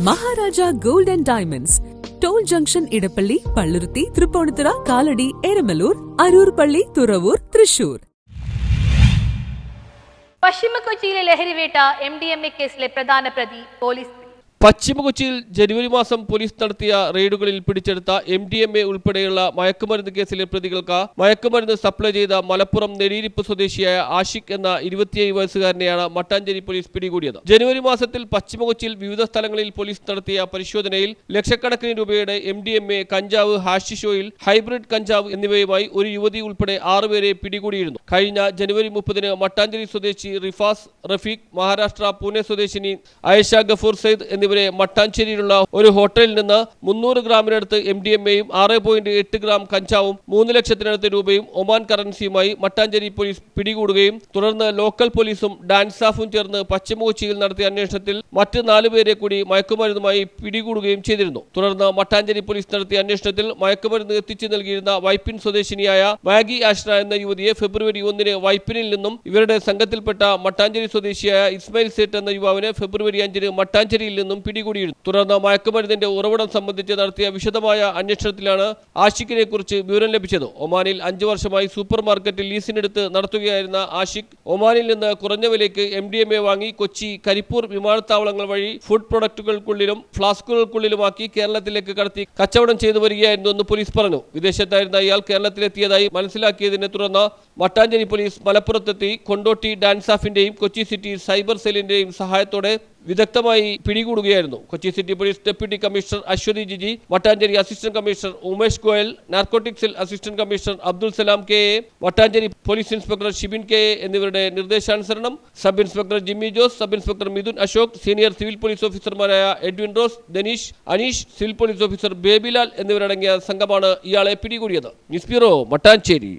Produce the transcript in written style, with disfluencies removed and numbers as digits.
Maharaja gold and diamonds, toll junction, Edappally, Palluruthy, Tripunithura, Kalady, Eramalloor, Aroor പള്ളി, തുറവൂർ, തൃശൂർ. പശ്ചിമ കൊച്ചിയിലെ ലഹരിവേട്ട MDMA കേസിലെ പ്രധാന പ്രതി പോലീസ്. പശ്ചിമ കൊച്ചിയിൽ ജനുവരി മാസം പോലീസ് നടത്തിയ റെയ്ഡുകളിൽ പിടിച്ചെടുത്ത MDMA ഉൾപ്പെടെയുള്ള മയക്കുമരുന്ന് കേസിലെ പ്രതികൾക്ക് മയക്കുമരുന്ന് സപ്ലൈ ചെയ്ത മലപ്പുറം നെടിയിരിപ്പ് സ്വദേശിയായ ആഷിഖ് എന്ന 27 വയസ്സുകാരനെയാണ് മട്ടാഞ്ചേരി പോലീസ് പിടികൂടിയത്. ജനുവരി മാസത്തിൽ പശ്ചിമ കൊച്ചിയിൽ വിവിധ സ്ഥലങ്ങളിൽ പോലീസ് നടത്തിയ പരിശോധനയിൽ ലക്ഷക്കണക്കിന് രൂപയുടെ MDMA, കഞ്ചാവ്, ഹാഷിഷ് ഓയിൽ, ഹൈബ്രിഡ് കഞ്ചാവ് എന്നിവയുമായി ഒരു യുവതി ഉൾപ്പെടെ 6 പേരെ പിടികൂടിയിരുന്നു. കഴിഞ്ഞ ജനുവരി 30-ന് മട്ടാഞ്ചേരി സ്വദേശി റിഫാസ് റഫീഖ്, മഹാരാഷ്ട്ര പൂനെ സ്വദേശിനി ആയിഷ ഗഫൂർ സയ്യിദ് എന്നിവരെ മട്ടാഞ്ചേരിയിലുള്ള ഒരു ഹോട്ടലിൽ നിന്ന് 300 ഗ്രാമിനടുത്ത് MDMAയും 6.8 ഗ്രാം കഞ്ചാവും 3 ലക്ഷത്തിനടുത്ത് രൂപയും ഒമാൻ കറൻസിയുമായി മട്ടാഞ്ചേരി പോലീസ് പിടികൂടുകയും തുടർന്ന് ലോക്കൽ പോലീസും ഡാൻസ് സ്റ്റാഫും ചേർന്ന് പശ്ചിമ കൊച്ചിയിൽ നടത്തിയ അന്വേഷണത്തിൽ മറ്റ് 4 പേരെ കൂടി മയക്കുമരുന്നുമായി പിടികൂടുകയും ചെയ്തിരുന്നു. തുടർന്ന് മട്ടാഞ്ചേരി പോലീസ് നടത്തിയ അന്വേഷണത്തിൽ മയക്കുമരുന്ന് എത്തിച്ചു നൽകിയിരുന്ന വൈപ്പിൻ സ്വദേശിനിയായ മാഗി ആഷ്ന എന്ന യുവതിയെ ഫെബ്രുവരി 1-ന് വൈപ്പിനിൽ നിന്നും ഇവരുടെ സംഘത്തിൽപ്പെട്ട മട്ടാഞ്ചേരി സ്വദേശിയായ ഇസ്മായിൽ സേട്ട് എന്ന യുവാവിനെ ഫെബ്രുവരി 5-ന് മട്ടാഞ്ചേരിയിൽ നിന്നും പിടികൂടിയിരുന്നു. തുടർന്ന് മയക്കുമരുന്നിന്റെ ഉറവിടം സംബന്ധിച്ച് നടത്തിയ വിശദമായ അന്വേഷണത്തിലാണ് ആഷിഖിനെ കുറിച്ച് വിവരം ലഭിച്ചത്. ഒമാനിൽ 5 വർഷമായി സൂപ്പർ മാർക്കറ്റിൽ ലീസിനെടുത്ത് നടത്തുകയായിരുന്ന ആഷിഖ് ഒമാനിൽ നിന്ന് കുറഞ്ഞ വിലയ്ക്ക് MDMA വാങ്ങി കൊച്ചി, കരിപ്പൂർ വിമാനത്താവളങ്ങൾ വഴി ഫുഡ് പ്രൊഡക്റ്റുകൾക്കുള്ളിലും ഫ്ലാസ്കുകൾക്കുള്ളിലുമാക്കി കേരളത്തിലേക്ക് കടത്തി കച്ചവടം ചെയ്തു വരികയായിരുന്നുവെന്ന് പോലീസ് പറഞ്ഞു. വിദേശത്തായിരുന്ന ഇയാൾ കേരളത്തിലെത്തിയതായി മനസ്സിലാക്കിയതിനെ തുടർന്ന് മട്ടാഞ്ചേരി പോലീസ് മലപ്പുറത്തെത്തി കൊണ്ടോട്ടി ഡാൻസ് സ്റ്റാഫിന്റെയും കൊച്ചി സിറ്റി സൈബർ സെല്ലിന്റെയും സഹായത്തോടെ വിദഗ്ധമായി പിടികൂടുകയായിരുന്നു. Kochi city police deputy commissioner Aswathy Jiji, Mattancherry assistant commissioner Umesh Goyal, narcotic cell assistant commissioner Abdul Salam KA, Mattancherry police inspector Shibin KA എന്നിവരുടെ നിർദ്ദേശാനുസരണം sub inspector Jimmy Jose, sub inspector Mithun Ashok, senior civil police ഓഫീസർമാരായ Edwin Rose, Dhaneesh, Aneesh, civil police officer Babylal എന്നിവരടങ്ങിയ സംഘമാണ് ഇയാളെ പിടികൂടിയത്. News bureau, Mattancherry.